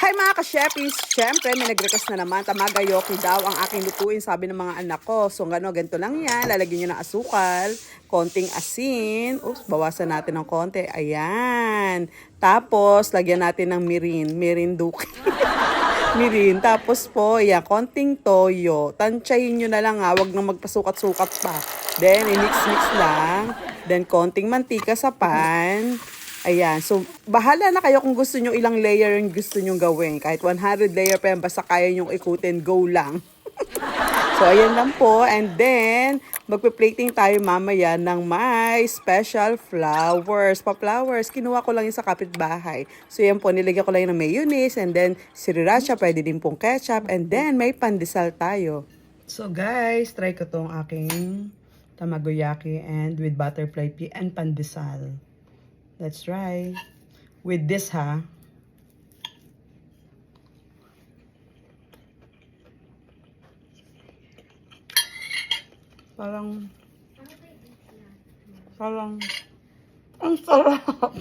Hi mga ka-Sheppies! Siyempre, may nag-request na naman. Tamagayoki daw ang aking lutuin, sabi ng mga anak ko. So, ganito lang yan. Lalagyan nyo ng asukal, konting asin. Oops, bawasan natin ng konti. Ayan. Tapos, lagyan natin ng mirin. Mirin duke. Mirin. Tapos po, yan, konting toyo. Tansyahin nyo na lang ha. Huwag nang magpasukat-sukat pa. Then, i-mix-mix lang. Then, konting mantika sa pan. Ayan. So, bahala na kayo kung gusto nyo ilang layer yung gusto nyo gawin. Kahit 100 layer pa yan, basta kaya nyo ikutin, go lang. So, ayan lang po. And then, magpe-plating tayo mamaya ng may special flowers. Pa-flowers, kinuha ko lang yung sa kapitbahay. So, yan po, nilagyan ko lang yung mayonnaise. And then, sriracha, pwede din pong ketchup. And then, may pandesal tayo. So, guys, try ko tong aking tamagoyaki and with butterfly pea and pandesal. Let's try. With this, ha? Parang, ang sarap.